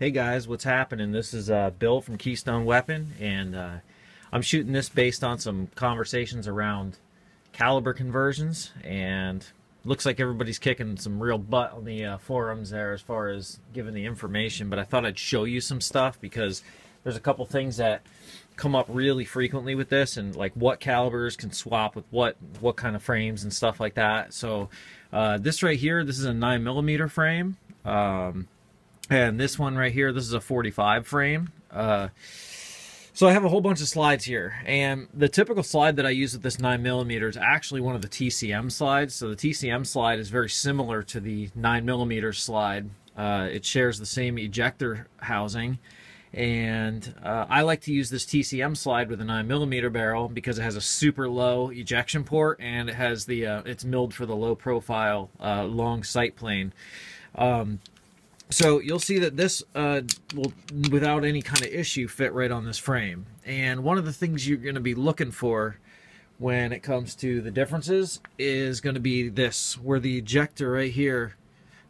Hey guys, what's happening? This is Bill from Keystone Weapon, and I'm shooting this based on some conversations around caliber conversions, and looks like everybody's kicking some real butt on the forums there as far as giving the information. But I thought I'd show you some stuff because there's a couple things that come up really frequently with this, and like what calibers can swap with what kind of frames and stuff like that. So this right here, this is a 9mm frame. And this one right here, this is a 45 frame. So I have a whole bunch of slides here, and the typical slide that I use with this 9mm is actually one of the TCM slides. So the TCM slide is very similar to the 9mm slide. It shares the same ejector housing, and I like to use this TCM slide with a 9mm barrel because it has a super low ejection port, and it has the it's milled for the low profile long sight plane. So you'll see that this will, without any kind of issue, fit right on this frame. And one of the things you're going to be looking for when it comes to the differences is going to be this, where the ejector right here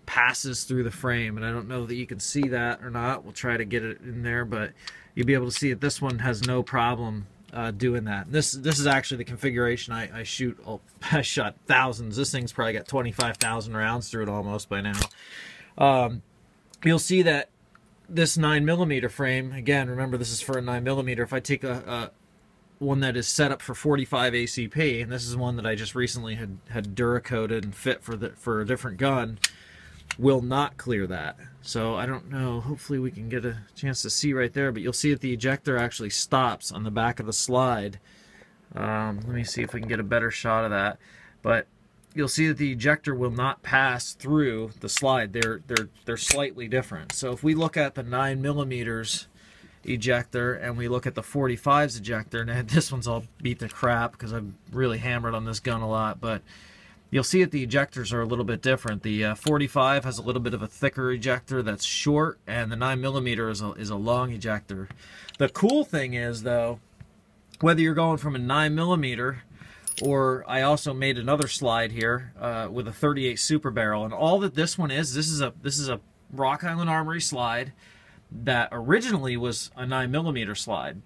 passes through the frame. And I don't know that you can see that or not. We'll try to get it in there, but you'll be able to see that this one has no problem doing that. This is actually the configuration I shoot. Oh, I shot thousands. This thing's probably got 25,000 rounds through it almost by now. You'll see that this 9mm frame, again, remember this is for a 9mm. If I take a one that is set up for 45 ACP, and this is one that I just recently had Duracoated and fit for a different gun, will not clear that. So I don't know, hopefully we can get a chance to see right there, but you'll see that the ejector actually stops on the back of the slide. Let me see if we can get a better shot of that. But you'll see that the ejector will not pass through the slide. They're slightly different. So if we look at the 9mm ejector and we look at the 45's ejector, and this one's all beat to crap because I've really hammered on this gun a lot, but you'll see that the ejectors are a little bit different. The 45 has a little bit of a thicker ejector that's short, and the 9mm is a long ejector. The cool thing is, though, whether you're going from a 9mm, or I also made another slide here with a 38 Super Barrel, and all that this one is, this is a Rock Island Armory slide that originally was a 9mm slide.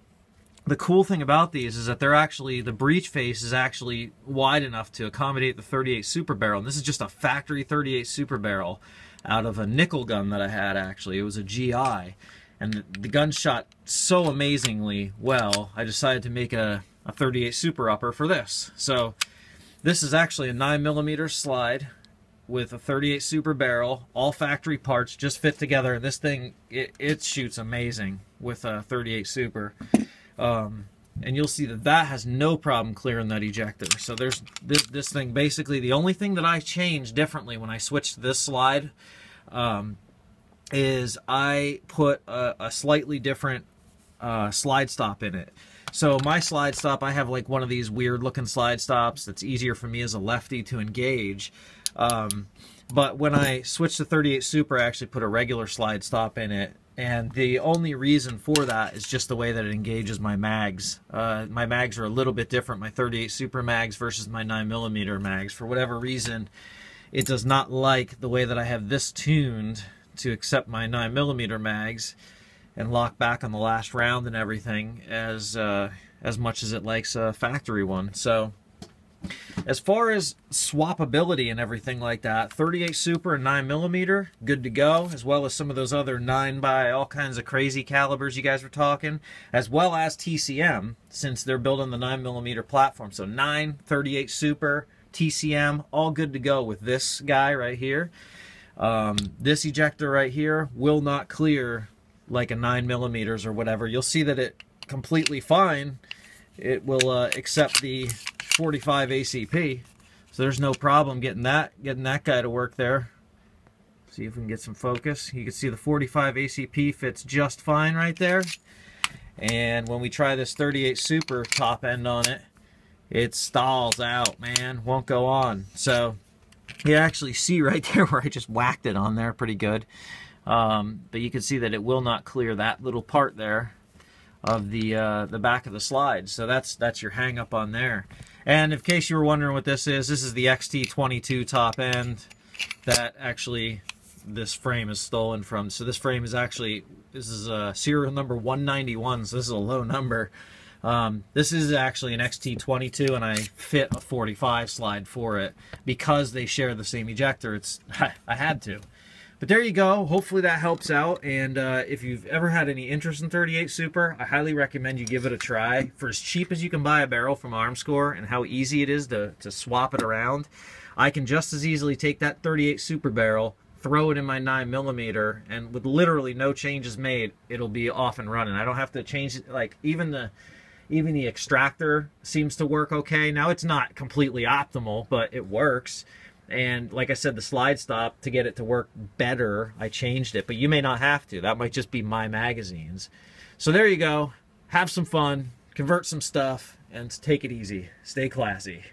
The cool thing about these is that they're actually, the breech face is actually wide enough to accommodate the 38 Super Barrel, and this is just a factory 38 Super Barrel out of a nickel gun that I had. Actually, it was a GI, and the gun shot so amazingly well, I decided to make a 38 Super Upper for this. So this is actually a 9mm slide with a 38 Super Barrel, all factory parts just fit together, and this thing, it shoots amazing with a 38 Super. And you'll see that that has no problem clearing that ejector. So there's this thing, basically the only thing that I changed differently when I switched to this slide is I put a slightly different slide stop in it. So my slide stop, I have like one of these weird looking slide stops that's easier for me as a lefty to engage. But when I switched to 38 Super, I actually put a regular slide stop in it. And the only reason for that is just the way that it engages my mags. My mags are a little bit different, my 38 Super mags versus my 9mm mags. For whatever reason, it does not like the way that I have this tuned to accept my 9mm mags and lock back on the last round and everything as much as it likes a factory one. So as far as swapability and everything like that, 38 Super and 9mm, good to go, as well as some of those other 9 by all kinds of crazy calibers you guys were talking, as well as TCM, since they're building the 9mm platform. So 9, 38 Super, TCM, all good to go with this guy right here. This ejector right here will not clear like a 9mm or whatever. You'll see that it completely fine. It will accept the 45 ACP, so there's no problem getting that guy to work there. See if we can get some focus. You can see the 45 ACP fits just fine right there. And when we try this 38 Super top end on it, it stalls out, man. Won't go on. So you actually see right there where I just whacked it on there pretty good. But you can see that it will not clear that little part there of the back of the slide. So that's your hang up on there. And in case you were wondering what this is the XT22 top end that actually this frame is stolen from. So this frame is actually, this is serial number 191, so this is a low number. This is actually an XT22, and I fit a 45 slide for it because they share the same ejector. I had to. But there you go. Hopefully that helps out. And if you've ever had any interest in 38 Super, I highly recommend you give it a try. For as cheap as you can buy a barrel from Armscore and how easy it is to swap it around, I can just as easily take that 38 Super barrel, throw it in my 9mm, and with literally no changes made, it'll be off and running. I don't have to change it. Like even the extractor seems to work okay. Now it's not completely optimal, but it works. And like I said, the slide stop, to get it to work better, I changed it, but you may not have to. That might just be my magazines. So there you go. Have some fun, convert some stuff, and take it easy. Stay classy.